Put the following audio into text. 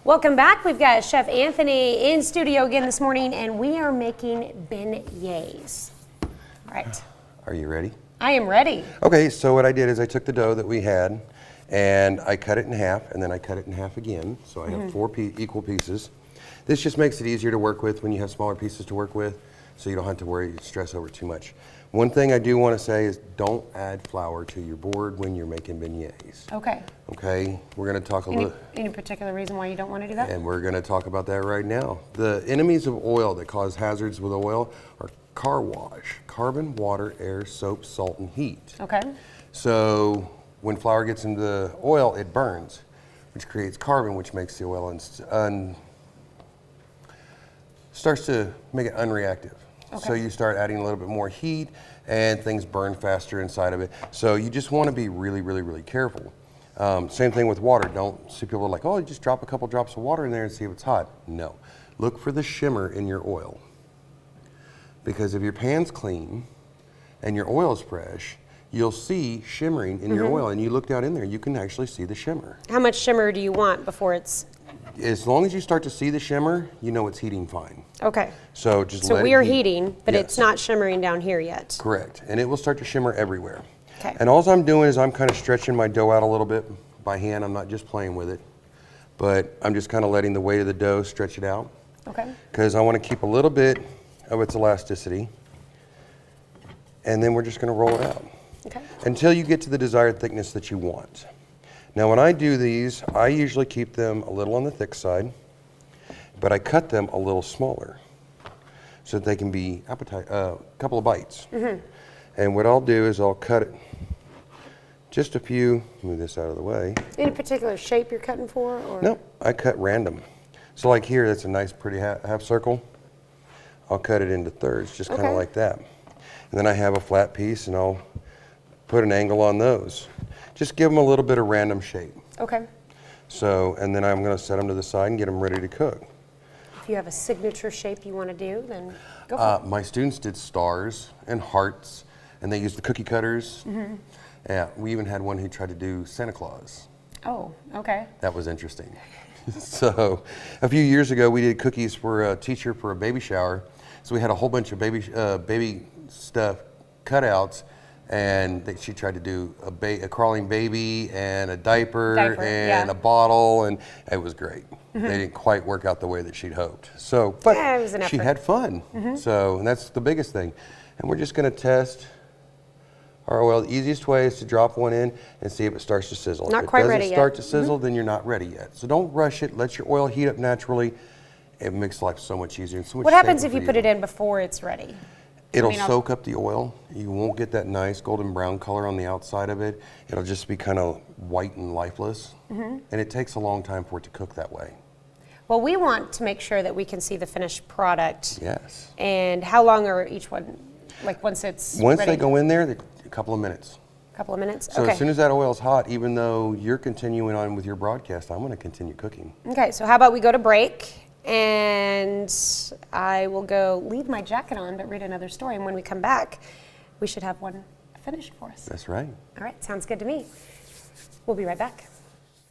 Welcome back. We've got Chef Anthony in studio again this morning, and we are making beignets. All right. Are you ready? I am ready. Okay, so what I did is I took the dough that we had, and I cut it in half, and then I cut it in half again. So I have four equal pieces. This just makes it easier to work with when you have smaller pieces to work with, so you don't have to worry, stress over too much. One thing I do want to say is don't add flour to your board when you're making beignets. Okay. Okay, we're going to talk a little. Any particular reason why you don't want to do that? And we're going to talk about that right now. The enemies of oil that cause hazards with oil are car wash, carbon, water, air, soap, salt, and heat. Okay. So when flour gets into the oil, it burns, which creates carbon, which makes the oil starts to make it unreactive. Okay. So you start adding a little bit more heat and things burn faster inside of it. So you just want to be really, really, really careful. Same thing with water. Don't see people like, oh, you just drop a couple drops of water in there and see if it's hot. No. Look for the shimmer in your oil. Because if your pan's clean and your oil is fresh, you'll see shimmering in your oil, and you look down in there, you can actually see the shimmer. How much shimmer do you want before it's... As long as you start to see the shimmer, you know it's heating fine. Okay. So just so let we it are heat. Heating, but Yes. it's not shimmering down here yet. Correct. And it will start to shimmer everywhere. Okay. And all I'm doing is I'm kind of stretching my dough out a little bit by hand. I'm not just playing with it, but I'm just kind of letting the weight of the dough stretch it out. Okay. Because I want to keep a little bit of its elasticity. And then we're just going to roll it out. Okay. Until you get to the desired thickness that you want. Now when I do these, I usually keep them a little on the thick side, but I cut them a little smaller so that they can be a couple of bites. And what I'll do is I'll cut it just a few, move this out of the way. Any particular shape you're cutting for? Or? No, I cut random. So like here, that's a nice pretty half circle. I'll cut it into thirds, just kind of like that. And then I have a flat piece and I'll put an angle on those. Just give them a little bit of random shape. Okay. So, and then I'm going to set them to the side and get them ready to cook. If you have a signature shape you want to do, then go for it. My students did stars and hearts, and they used the cookie cutters. Yeah, we even had one who tried to do Santa Claus. Oh, okay. That was interesting. So, a few years ago, we did cookies for a teacher for a baby shower. So we had a whole bunch of baby stuff cutouts, and she tried to do a crawling baby and a diaper and a bottle, and it was great. They didn't quite work out the way that she'd hoped. So, but it was an she effort. had fun. So, and that's the biggest thing. And we're just going to test our oil. The easiest way is to drop one in and see if it starts to sizzle. Not if quite it ready doesn't yet. start to sizzle, then you're not ready yet. So don't rush it. Let your oil heat up naturally. It makes life so much easier and so much What happens safer if you for put it in before it's ready? It'll soak up the oil. You won't get that nice golden brown color on the outside of it. It'll just be kind of white and lifeless. And it takes a long time for it to cook that way. Well, we want to make sure that we can see the finished product. Yes. And how long are each one? Like once it's Once ready? they go in there, a couple of minutes. A couple of minutes? So okay. as soon as that oil's hot, even though you're continuing on with your broadcast, I'm going to continue cooking. Okay, so how about we go to break, and I will go leave my jacket on but read another story, and when we come back, we should have one finished for us. That's right. All right, sounds good to me. We'll be right back.